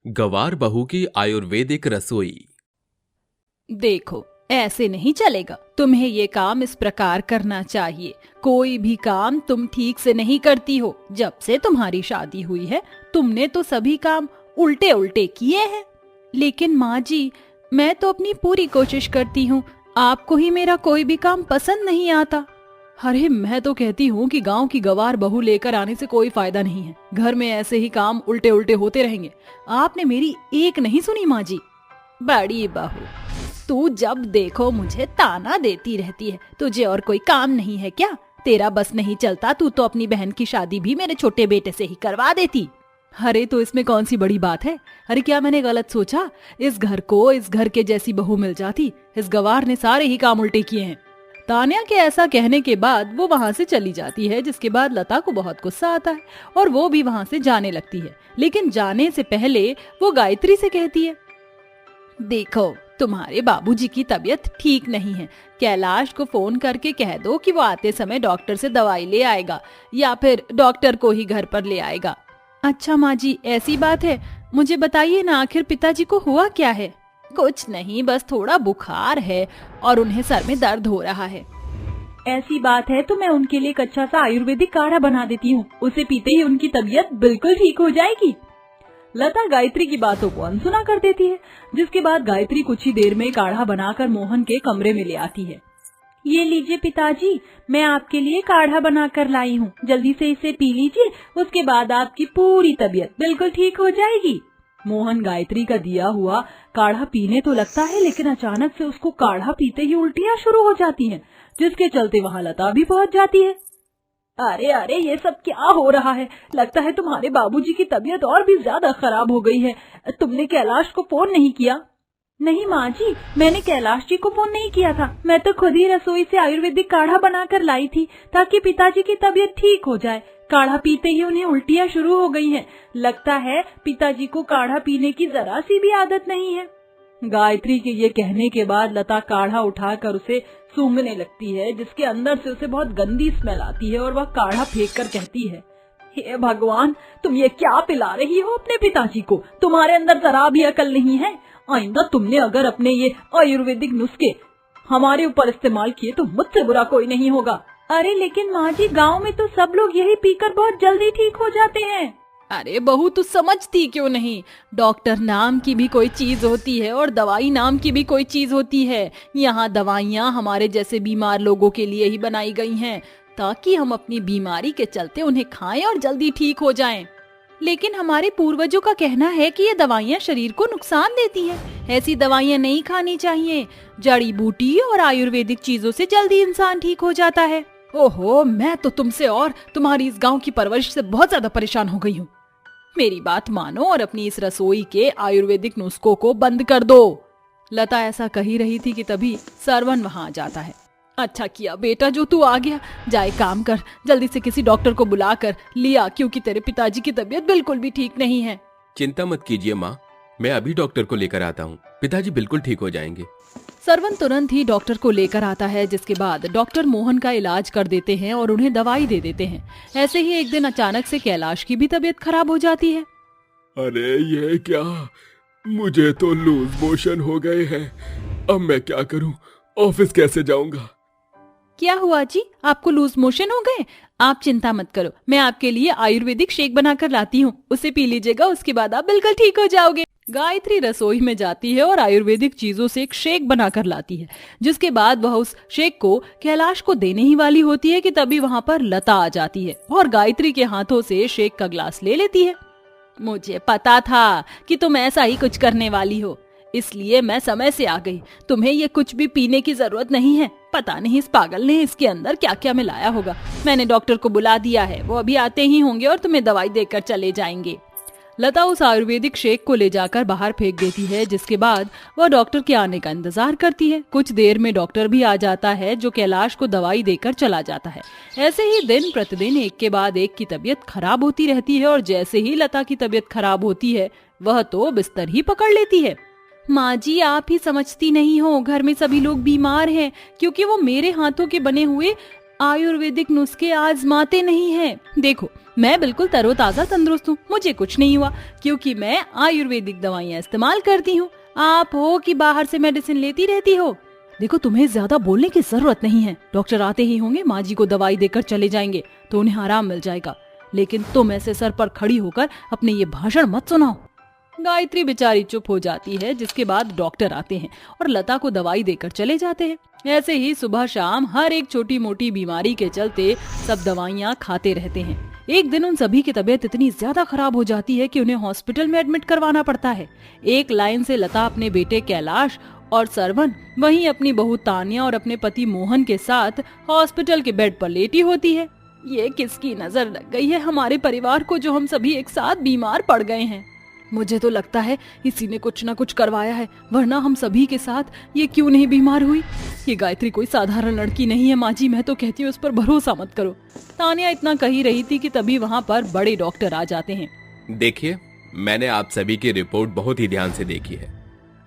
गवार बहू की आयुर्वेदिक रसोई। देखो, ऐसे नहीं चलेगा। तुम्हें ये काम इस प्रकार करना चाहिए। कोई भी काम तुम ठीक से नहीं करती हो। जब से तुम्हारी शादी हुई है तुमने तो सभी काम उल्टे उल्टे किए हैं। लेकिन माँ जी, मैं तो अपनी पूरी कोशिश करती हूँ। आपको ही मेरा कोई भी काम पसंद नहीं आता। अरे मैं तो कहती हूँ कि गांव की गवार बहू लेकर आने से कोई फायदा नहीं है। घर में ऐसे ही काम उल्टे उल्टे होते रहेंगे। आपने मेरी एक नहीं सुनी माँ जी। बड़ी बहू, तू जब देखो मुझे ताना देती रहती है। तुझे और कोई काम नहीं है क्या? तेरा बस नहीं चलता, तू तो अपनी बहन की शादी भी मेरे छोटे बेटे से ही करवा देती। अरे तो इसमें कौन सी बड़ी बात है? अरे क्या मैंने गलत सोचा? इस घर के जैसी बहू मिल जाती। इस गवार ने सारे ही काम उल्टे किए हैं। तान्या के ऐसा कहने के बाद वो वहाँ से चली जाती है, जिसके बाद लता को बहुत गुस्सा आता है और वो भी वहाँ से जाने लगती है। लेकिन जाने से पहले वो गायत्री से कहती है, देखो तुम्हारे बाबूजी की तबीयत ठीक नहीं है। कैलाश को फोन करके कह दो कि वो आते समय डॉक्टर से दवाई ले आएगा या फिर डॉक्टर को ही घर पर ले आएगा। अच्छा माँ जी, ऐसी बात है? मुझे बताइए ना, आखिर पिताजी को हुआ क्या है? कुछ नहीं, बस थोड़ा बुखार है और उन्हें सर में दर्द हो रहा है। ऐसी बात है तो मैं उनके लिए एक अच्छा सा आयुर्वेदिक काढ़ा बना देती हूँ। उसे पीते ही उनकी तबीयत बिल्कुल ठीक हो जाएगी। लता गायत्री की बातों को अनसुना कर देती है, जिसके बाद गायत्री कुछ ही देर में काढ़ा बनाकर मोहन के कमरे में ले आती है। ये लीजिए पिताजी, मैं आपके लिए काढ़ा बनाकर लाई हूँ। जल्दी से इसे पी लीजिए, उसके बाद आपकी पूरी तबीयत बिल्कुल ठीक हो जाएगी। मोहन गायत्री का दिया हुआ काढ़ा पीने तो लगता है, लेकिन अचानक से उसको काढ़ा पीते ही उल्टियाँ शुरू हो जाती हैं, जिसके चलते वहाँ लता भी पहुँच जाती है। अरे अरे, ये सब क्या हो रहा है? लगता है तुम्हारे बाबूजी की तबीयत और भी ज्यादा खराब हो गई है। तुमने कैलाश को फोन नहीं किया? नहीं माँ जी, मैंने कैलाश जी को फोन नहीं किया था। मैं तो खुद ही रसोई से आयुर्वेदिक काढ़ा बनाकर लाई थी ताकि पिताजी की तबीयत ठीक हो जाए। काढ़ा पीते ही उन्हें उल्टियाँ शुरू हो गई हैं। लगता है पिताजी को काढ़ा पीने की जरा सी भी आदत नहीं है। गायत्री के ये कहने के बाद लता काढ़ा उठाकर उसे सूंघने लगती है, जिसके अंदर से उसे बहुत गंदी स्मेल आती है और वह काढ़ा फेंक कर कहती है, हे भगवान, तुम ये क्या पिला रही हो अपने पिताजी को? तुम्हारे अंदर जरा भी अकल नहीं है। आइंदा तुमने अगर अपने ये आयुर्वेदिक नुस्खे हमारे ऊपर इस्तेमाल किए तो मुझसे बुरा कोई नहीं होगा। अरे लेकिन माँ जी, गाँव में तो सब लोग यही पीकर बहुत जल्दी ठीक हो जाते हैं। अरे बहू, तू समझती क्यों नहीं? डॉक्टर नाम की भी कोई चीज होती है और दवाई नाम की भी कोई चीज होती है। यहाँ दवाइयाँ हमारे जैसे बीमार लोगों के लिए ही बनाई गई हैं, ताकि हम अपनी बीमारी के चलते उन्हें खाएं और जल्दी ठीक हो जाएं। लेकिन हमारे पूर्वजों का कहना है कि ये दवाइयाँ शरीर को नुकसान देती हैं। ऐसी दवाइयाँ नहीं खानी चाहिए। जड़ी बूटी और आयुर्वेदिक चीजों से जल्दी इंसान ठीक हो जाता है। ओहो, मैं तो तुमसे और तुम्हारी इस गाँव की परवरिश से बहुत ज्यादा परेशान हो गई हूँ। मेरी बात मानो और अपनी इस रसोई के आयुर्वेदिक नुस्खों को बंद कर दो। लता ऐसा कही रही थी कि तभी सरवन वहाँ आ जाता है। अच्छा किया बेटा जो तू आ गया। जाए काम कर, जल्दी से किसी डॉक्टर को बुला कर लिया, क्योंकि तेरे पिताजी की तबीयत बिल्कुल भी ठीक नहीं है। चिंता मत कीजिए माँ, मैं अभी डॉक्टर को लेकर आता हूँ। पिताजी बिल्कुल ठीक हो जाएंगे। सरवन तुरंत ही डॉक्टर को लेकर आता है, जिसके बाद डॉक्टर मोहन का इलाज कर देते हैं और उन्हें दवाई दे देते हैं। ऐसे ही एक दिन अचानक से कैलाश की भी तबीयत खराब हो जाती है। अरे ये क्या, मुझे तो लूज मोशन हो गए हैं। अब मैं क्या करूं? ऑफिस कैसे जाऊंगा? क्या हुआ जी, आपको लूज मोशन हो गए? आप चिंता मत करो, मैं आपके लिए आयुर्वेदिक शेक बनाकर लाती हूँ। उसे पी लीजिएगा, उसके बाद आप बिल्कुल ठीक हो जाओगे। गायत्री रसोई में जाती है और आयुर्वेदिक चीजों से एक शेक बनाकर लाती है, जिसके बाद वह उस शेक को कैलाश को देने ही वाली होती है कि तभी वहाँ पर लता आ जाती है और गायत्री के हाथों से शेक का ग्लास ले लेती है। मुझे पता था कि तुम ऐसा ही कुछ करने वाली हो, इसलिए मैं समय से आ गई। तुम्हें ये कुछ भी पीने की जरूरत नहीं है। पता नहीं इस पागल ने इसके अंदर क्या क्या मिलाया होगा। मैंने डॉक्टर को बुला दिया है, वो अभी आते ही होंगे और तुम्हें दवाई देकर चले जाएंगे। लता उस आयुर्वेदिक शेक को ले जाकर बाहर फेंक देती है, जिसके बाद वह डॉक्टर के आने का इंतजार करती है। कुछ देर में डॉक्टर भी आ जाता है, जो कैलाश को दवाई देकर चला जाता है। ऐसे ही दिन प्रतिदिन एक के बाद एक की तबीयत खराब होती रहती है और जैसे ही लता की तबीयत खराब होती है, वह तो बिस्तर ही पकड़ लेती है। माँ जी, आप ही समझती नहीं हो, घर में सभी लोग बीमार हैं क्योंकि वो मेरे हाथों के बने हुए आयुर्वेदिक नुस्खे आजमाते नहीं हैं। देखो, मैं बिल्कुल तरोताजा तंदुरुस्त हूँ, मुझे कुछ नहीं हुआ क्योंकि मैं आयुर्वेदिक दवाइयाँ इस्तेमाल करती हूँ। आप हो कि बाहर से मेडिसिन लेती रहती हो? देखो, तुम्हें ज्यादा बोलने की जरूरत नहीं है। डॉक्टर आते ही होंगे, माँ जी को दवाई देकर चले जाएंगे तो उन्हें आराम मिल जाएगा। लेकिन तुम ऐसे सर पर खड़ी होकर अपने ये भाषण मत सुनाओ। गायत्री बेचारी चुप हो जाती है, जिसके बाद डॉक्टर आते हैं और लता को दवाई देकर चले जाते हैं। ऐसे ही सुबह शाम हर एक छोटी मोटी बीमारी के चलते सब दवाइयाँ खाते रहते हैं। एक दिन उन सभी की तबीयत इतनी ज्यादा खराब हो जाती है कि उन्हें हॉस्पिटल में एडमिट करवाना पड़ता है। एक लाइन से लता अपने बेटे कैलाश और सरवन, वहीं अपनी बहू तान्या और अपने पति मोहन के साथ हॉस्पिटल के बेड पर लेटी होती है। ये किसकी नजर लग गई है हमारे परिवार को, जो हम सभी एक साथ बीमार पड़ गए हैं? मुझे तो लगता है इसी ने कुछ न कुछ करवाया है, वरना हम सभी के साथ ये क्यों नहीं बीमार हुई। ये गायत्री कोई साधारण लड़की नहीं है माँ जी, मैं तो कहती हूँ उस पर भरोसा मत करो। तान्या इतना कही रही थी कि तभी वहाँ पर बड़े डॉक्टर आ जाते हैं। देखिए, मैंने आप सभी की रिपोर्ट बहुत ही ध्यान से देखी है।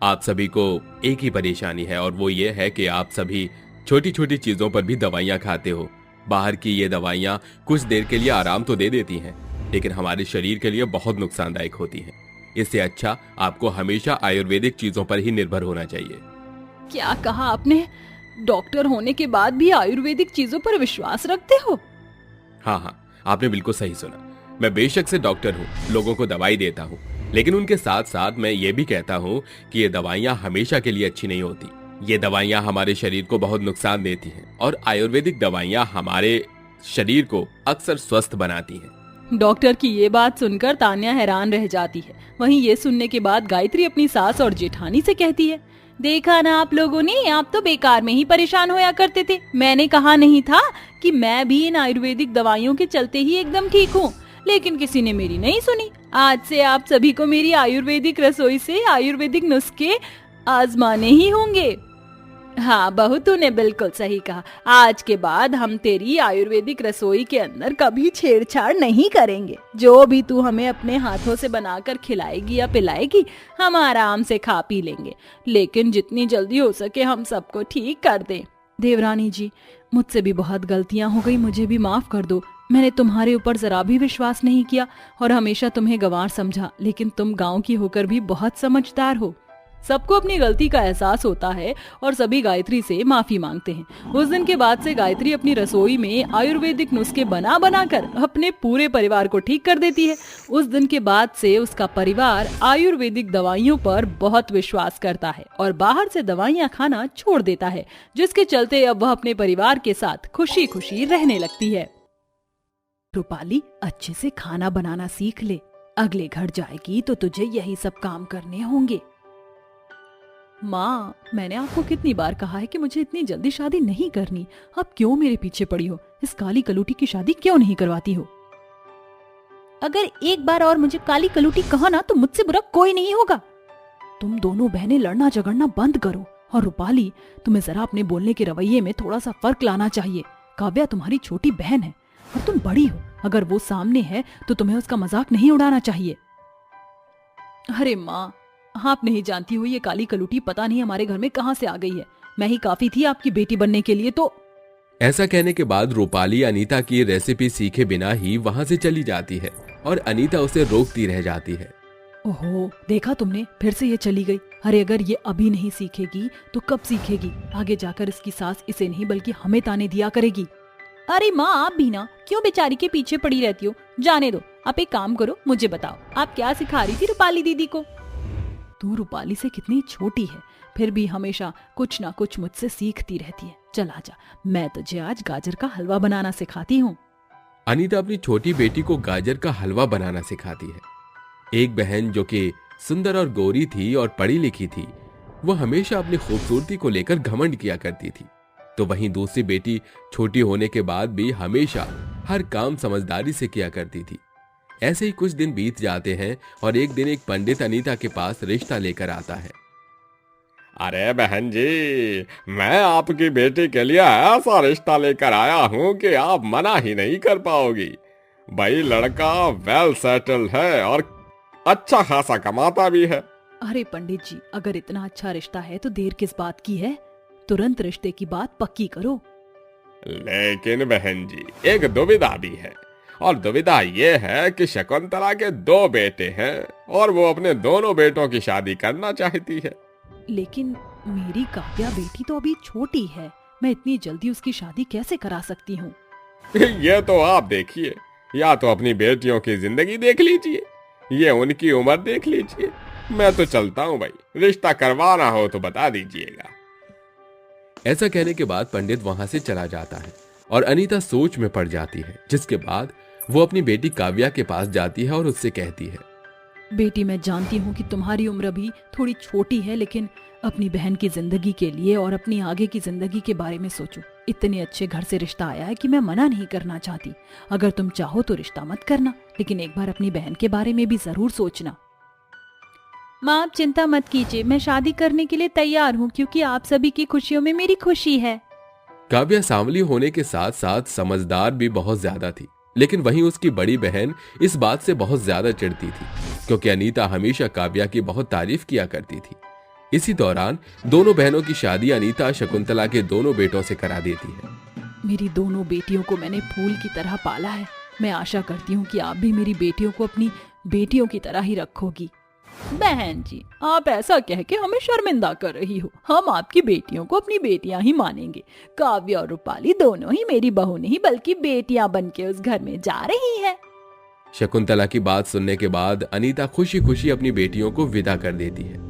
आप सभी को एक ही परेशानी है और वो ये है कि आप सभी छोटी छोटी चीजों पर भी दवाइयाँ खाते हो। बाहर की ये दवाइयाँ कुछ देर के लिए आराम तो दे देती हैं, लेकिन हमारे शरीर के लिए बहुत नुकसानदायक होती हैं। इससे अच्छा आपको हमेशा आयुर्वेदिक चीजों पर ही निर्भर होना चाहिए। क्या कहा आपने? डॉक्टर होने के बाद भी आयुर्वेदिक चीजों पर विश्वास रखते हो? हाँ, आपने बिल्कुल सही सुना। मैं बेशक से डॉक्टर हूँ, लोगों को दवाई देता हूँ, लेकिन उनके साथ साथ मैं ये भी कहता हूँ कि ये दवाइयाँ हमेशा के लिए अच्छी नहीं होती। ये दवाइयाँ हमारे शरीर को बहुत नुकसान देती हैं और आयुर्वेदिक दवाइयाँ हमारे शरीर को अक्सर स्वस्थ बनाती हैं। डॉक्टर की ये बात सुनकर तान्या हैरान रह जाती है। वहीं ये सुनने के बाद गायत्री अपनी सास और जेठानी से कहती है, देखा ना आप लोगों ने, आप तो बेकार में ही परेशान होया करते थे। मैंने कहा नहीं था कि मैं भी इन आयुर्वेदिक दवाइयों के चलते ही एकदम ठीक हूँ, लेकिन किसी ने मेरी नहीं सुनी। आज से आप सभी को मेरी आयुर्वेदिक रसोई से आयुर्वेदिक नुस्खे आजमाने ही होंगे। हाँ बहू, तूने बिल्कुल सही कहा। आज के बाद हम तेरी आयुर्वेदिक रसोई के अंदर कभी छेड़छाड़ नहीं करेंगे। जो भी तू हमें अपने हाथों से बनाकर खिलाएगी या पिलाएगी, हम आराम से खा पी लेंगे, लेकिन जितनी जल्दी हो सके हम सबको ठीक कर दें। देवरानी जी, मुझसे भी बहुत गलतियां हो गई, मुझे भी माफ कर दो। मैंने तुम्हारे ऊपर जरा भी विश्वास नहीं किया और हमेशा तुम्हें गंवार समझा, लेकिन तुम गांव की होकर भी बहुत समझदार हो। सबको अपनी गलती का एहसास होता है और सभी गायत्री से माफी मांगते हैं। उस दिन के बाद से गायत्री अपनी रसोई में आयुर्वेदिक नुस्खे बना बनाकर अपने पूरे परिवार को ठीक कर देती है। उस दिन के बाद से उसका परिवार आयुर्वेदिक दवाइयों पर बहुत विश्वास करता है और बाहर से दवाइयाँ खाना छोड़ देता है, जिसके चलते अब वह अपने परिवार के साथ खुशी खुशी रहने लगती है। रूपाली, अच्छे से खाना बनाना सीख ले, अगले घर जाएगी तो तुझे यही सब काम करने होंगे। माँ, मैंने आपको कितनी बार कहा है कि मुझे इतनी जल्दी शादी नहीं करनी। अब क्यों मेरे पीछे पड़ी हो? इस काली कलूटी की शादी क्यों नहीं करवाती हो? अगर एक बार और मुझे काली कलूटी कहा ना तो मुझसे बुरा कोई नहीं होगा। तुम दोनों बहनें लड़ना झगड़ना बंद करो। और रूपाली, तुम्हें जरा अपने बोलने के रवैये में थोड़ा सा फर्क लाना चाहिए। काव्या तुम्हारी छोटी बहन है और तुम बड़ी हो। अगर वो सामने है तो तुम्हें उसका मजाक नहीं उड़ाना चाहिए। अरे माँ, आप नहीं जानती हो ये काली कलूटी पता नहीं हमारे घर में कहां से आ गई है। मैं ही काफी थी आपकी बेटी बनने के लिए। तो ऐसा कहने के बाद रूपाली अनीता की रेसिपी सीखे बिना ही वहां से चली जाती है और अनीता उसे रोकती रह जाती है। ओहो, देखा तुमने, फिर से ये चली गई। अरे अगर ये अभी नहीं सीखेगी तो कब सीखेगी? आगे जाकर इसकी सास इसे नहीं बल्कि हमें ताने दिया करेगी। अरे माँ, आप भी ना क्यों बेचारी के पीछे पड़ी रहती हो? जाने दो। आप एक काम करो, मुझे बताओ आप क्या सिखा रही थी रूपाली दीदी को? तू रूपाली से कितनी छोटी है, फिर भी हमेशा कुछ ना कुछ मुझसे सीखती रहती है। चल आजा, मैं तुझे आज गाजर का हलवा बनाना सिखाती हूँ। अनीता अपनी छोटी बेटी को गाजर का हलवा बनाना सिखाती है। एक बहन जो कि सुंदर और गोरी थी और पढ़ी लिखी थी, वो हमेशा अपनी खूबसूरती को लेकर घमंड किया करती थी, तो वहीं दूसरी बेटी छोटी होने के बाद भी हमेशा हर काम समझदारी से किया करती थी। ऐसे ही कुछ दिन बीत जाते हैं और एक दिन एक पंडित अनीता के पास रिश्ता लेकर आता है। अरे बहन जी, मैं आपकी बेटी के लिए ऐसा रिश्ता लेकर आया हूँ कि आप मना ही नहीं कर पाओगी। भाई लड़का वेल सेटल्ड है और अच्छा खासा कमाता भी है। अरे पंडित जी, अगर इतना अच्छा रिश्ता है तो देर किस बात की है? तुरंत रिश्ते की बात पक्की करो। लेकिन बहन जी, एक दुविधा भी है। और दुविधा ये है कि शकुंतला के 2 बेटे हैं और वो अपने दोनों बेटों की शादी करना चाहती है। लेकिन मेरी काव्या बेटी तो अभी छोटी है, मैं इतनी जल्दी उसकी शादी कैसे करा सकती हूँ? ये तो आप देखिए, या तो अपनी बेटियों की जिंदगी देख लीजिए, ये उनकी उम्र देख लीजिए। मैं तो चलता हूँ भाई, रिश्ता करवाना हो तो बता दीजिएगा। ऐसा कहने के बाद पंडित वहां से चला जाता है और अनीता सोच में पड़ जाती है, जिसके बाद वो अपनी बेटी काव्या के पास जाती है और उससे कहती है, बेटी मैं जानती हूँ कि तुम्हारी उम्र भी थोड़ी छोटी है, लेकिन अपनी बहन की जिंदगी के लिए और अपनी आगे की जिंदगी के बारे में सोचो। इतने अच्छे घर से रिश्ता आया है कि मैं मना नहीं करना चाहती। अगर तुम चाहो तो रिश्ता मत करना, लेकिन एक बार अपनी बहन के बारे में भी जरूर सोचना। माँ आप चिंता मत कीजिए, मैं शादी करने के लिए तैयार हूँ, क्योंकि आप सभी की खुशियों में मेरी खुशी है। काव्या सांवली होने के साथ साथ समझदार भी बहुत ज्यादा थी, लेकिन वहीं उसकी बड़ी बहन इस बात से बहुत ज्यादा चिढ़ती थी, क्योंकि अनीता हमेशा काव्या की बहुत तारीफ किया करती थी। इसी दौरान दोनों बहनों की शादी अनीता शकुंतला के दोनों बेटों से करा देती है। मेरी दोनों बेटियों को मैंने फूल की तरह पाला है। मैं आशा करती हूँ कि आप भी मेरी बेटियों को अपनी बेटियों की तरह ही रखोगी। बहन जी, आप ऐसा कह के हमें शर्मिंदा कर रही हो। हम आपकी बेटियों को अपनी बेटियां ही मानेंगे। काव्या और रूपाली दोनों ही मेरी बहू नहीं बल्कि बेटियां बनके उस घर में जा रही है। शकुंतला की बात सुनने के बाद अनीता खुशी खुशी अपनी बेटियों को विदा कर देती है।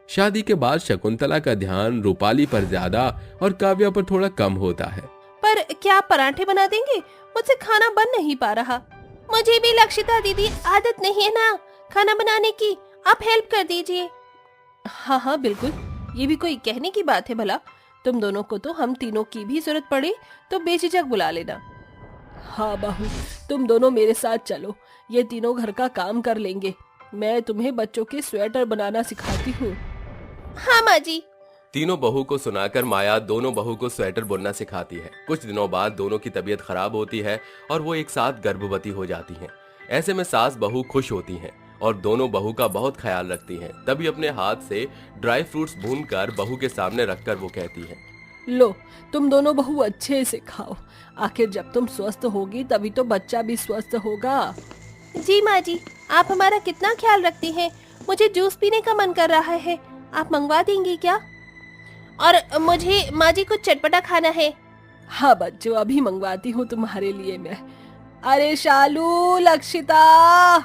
शादी के बाद शकुंतला का ध्यान रूपाली पर ज्यादा और काव्या पर थोड़ा कम होता है। पर क्या आप पराठे बना देंगे? मुझसे खाना बन नहीं पा रहा। मुझे भी लक्षिता दीदी आदत नहीं है ना खाना बनाने की, आप हेल्प कर दीजिए। हाँ हाँ बिल्कुल, ये भी कोई कहने की बात है भला। तुम दोनों को तो हम तीनों की भी जरूरत पड़े तो बेझिझक बुला लेना। हाँ बहू, तुम दोनों मेरे साथ चलो, ये तीनों घर का काम कर लेंगे। मैं तुम्हें बच्चों के स्वेटर बनाना सिखाती हूँ। हाँ माँ जी। तीनों बहू को सुनाकर माया दोनों बहू को स्वेटर बुनना सिखाती है। कुछ दिनों बाद दोनों की तबीयत खराब होती है और वो एक साथ गर्भवती हो जाती हैं। ऐसे में सास बहू खुश होती हैं और दोनों बहू का बहुत ख्याल रखती हैं। तभी अपने हाथ से ड्राई फ्रूट्स भूनकर बहू के सामने रखकर वो कहती है, लो तुम दोनों बहू अच्छे से खाओ, आखिर जब तुम स्वस्थ होगी तभी तो बच्चा भी स्वस्थ होगा। जी माँ जी, आप हमारा कितना ख्याल रखती हैं। मुझे जूस पीने का मन कर रहा है, आप मंगवा देंगी क्या? और मुझे माँ जी कुछ चटपटा खाना है। हाँ बच्चों, अभी मंगवाती हूँ तुम्हारे लिए मैं। अरे शालू, लक्षिता,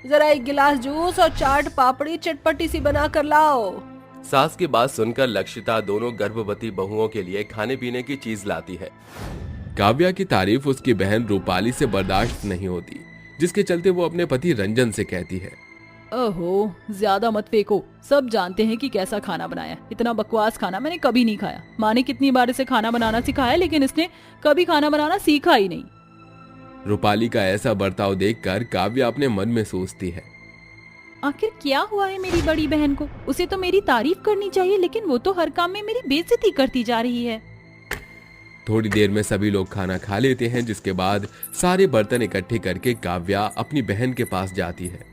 जरा एक गिलास जूस और चाट पापड़ी चटपटी सी बना कर लाओ। सास की बात सुनकर लक्षिता दोनों गर्भवती बहुओं के लिए खाने पीने की चीज लाती है। काव्या की तारीफ उसकी बहन रूपाली से बर्दाश्त नहीं होती, जिसके चलते वो अपने पति रंजन से कहती है, ओहो, ज्यादा मत फेंको। सब जानते हैं कि कैसा खाना बनाया। इतना बकवास खाना मैंने कभी नहीं खाया। माँ ने कितनी बार इसे खाना बनाना सिखाया, लेकिन इसने कभी खाना बनाना सीखा ही नहीं। रूपाली का ऐसा बर्ताव देखकर काव्या अपने मन में सोचती है, आखिर क्या हुआ है मेरी बड़ी बहन को? उसे तो मेरी तारीफ करनी चाहिए, लेकिन वो तो हर काम में मेरी बेइज्जती करती जा रही है। थोड़ी देर में सभी लोग खाना खा लेते हैं, जिसके बाद सारे बर्तन इकट्ठे करके काव्या अपनी बहन के पास जाती है।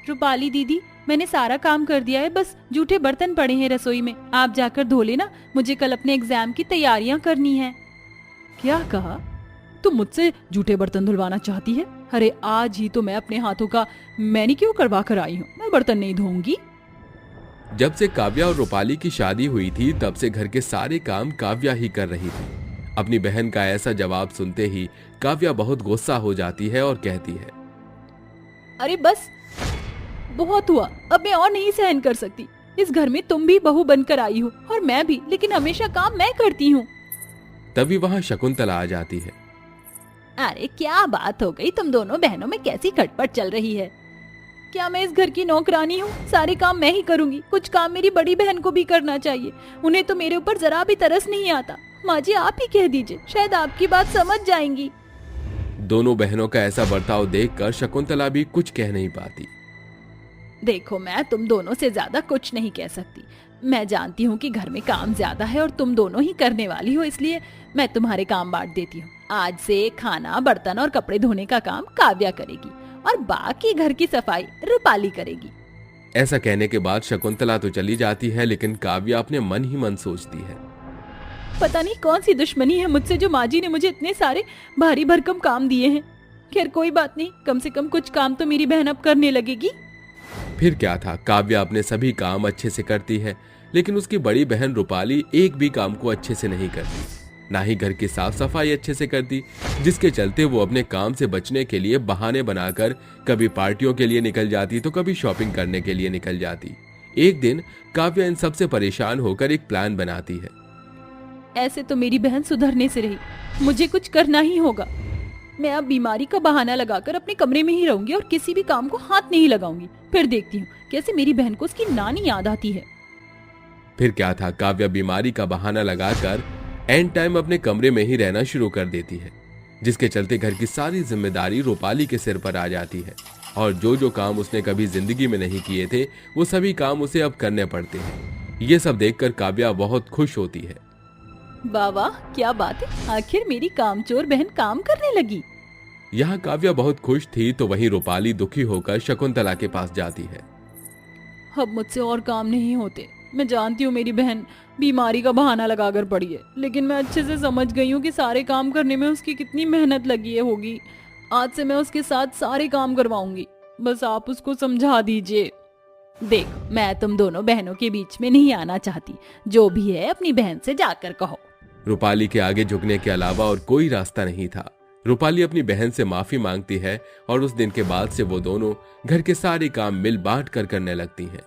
रूपाली दीदी, मैंने सारा काम कर दिया है, बस जूठे बर्तन पड़े हैं रसोई में, आप जाकर धो लेना। मुझे कल अपने एग्जाम की तैयारियां करनी है। क्या कहा? तुम मुझसे जूठे बर्तन धुलवाना चाहती है? अरे आज ही तो मैं अपने हाथों का मैनिक्योर करवा कर आई हूँ, मैं बर्तन नहीं धोऊंगी। जब से काव्या और रूपाली की शादी हुई थी, तब से घर के सारे काम काव्या ही कर रही थी। अपनी बहन का ऐसा जवाब सुनते ही काव्या बहुत गुस्सा हो जाती है और कहती है, अरे बस बहुत हुआ, अब मैं और नहीं सहन कर सकती। इस घर में तुम भी बहू बनकर आई हो और मैं भी, लेकिन हमेशा काम मैं करती हूँ। तभी वहाँ शकुंतला आ जाती है। अरे क्या बात हो गई, तुम दोनों बहनों में कैसी खटपट चल रही है? क्या मैं इस घर की नौकरानी हूँ? सारे काम मैं ही करूँगी। कुछ काम मेरी बड़ी बहन को भी करना चाहिए, उन्हें तो मेरे ऊपर जरा भी तरस नहीं आता। माँ जी आप ही कह दीजिए, शायद आपकी बात समझ जाएंगी। दोनों बहनों का ऐसा बर्ताव देखकर शकुंतला भी कुछ कह नहीं पाती। देखो, मैं तुम दोनों से ज्यादा कुछ नहीं कह सकती। मैं जानती हूँ कि घर में काम ज्यादा है और तुम दोनों ही करने वाली हो, इसलिए मैं तुम्हारे काम बांट देती हूँ। आज से खाना, बर्तन और कपड़े धोने का काम काव्या करेगी और बाकी घर की सफाई रूपाली करेगी। ऐसा कहने के बाद शकुंतला तो चली जाती है, लेकिन काव्या अपने मन ही मन सोचती है, पता नहीं कौन सी दुश्मनी है मुझसे, जो माँ जी ने मुझे इतने सारे भारी भरकम काम दिए हैं। खैर कोई बात नहीं, कम से कम कुछ काम तो मेरी बहन अब करने लगेगी। फिर क्या था, काव्या अपने सभी काम अच्छे से करती है, लेकिन उसकी बड़ी बहन रूपाली एक भी काम को अच्छे से नहीं करती, ना ही घर की साफ सफाई अच्छे से करती, जिसके चलते वो अपने काम से बचने के लिए बहाने बनाकर कभी पार्टियों के लिए निकल जाती तो कभी शॉपिंग करने के लिए निकल जाती। एक दिन काव्या इन सबसे परेशान होकर एक प्लान बनाती है। ऐसे तो मेरी बहन सुधरने से रही, मुझे कुछ करना ही होगा। मैं अब बीमारी का बहाना लगाकर अपने कमरे में ही रहूंगी और किसी भी काम को हाथ नहीं लगाऊंगी। फिर देखती हूँ कैसे मेरी बहन को उसकी नानी याद आती है। फिर क्या था, काव्या बीमारी का बहाना लगाकर एंड टाइम अपने कमरे में ही रहना शुरू कर देती है, जिसके चलते घर की सारी जिम्मेदारी रूपाली के सिर पर आ जाती है और जो जो काम उसने कभी जिंदगी में नहीं किए थे वो सभी काम उसे अब करने पड़ते हैं। ये सब देखकर काव्या बहुत खुश होती है। वाह वाह, क्या बात है, आखिर मेरी कामचोर बहन काम करने लगी। यहाँ काव्या बहुत खुश थी तो वहीं रूपाली दुखी होकर शकुंतला के पास जाती है। अब मुझसे और काम नहीं होते। मैं जानती हूँ मेरी बहन बीमारी का बहाना लगाकर पड़ी है, लेकिन मैं अच्छे से समझ गई हूँ कि सारे काम करने में उसकी कितनी मेहनत लगी है होगी। आज से मैं उसके साथ सारे काम करवाऊंगी, बस आप उसको समझा दीजिए। देख, मैं तुम दोनों बहनों के बीच में नहीं आना चाहती, जो भी है अपनी बहन से जाकर कहो। रूपाली के आगे झुकने के अलावा और कोई रास्ता नहीं था। रूपाली अपनी बहन से माफी मांगती है और उस दिन के बाद से वो दोनों घर के सारे काम मिल बांट कर करने लगती हैं।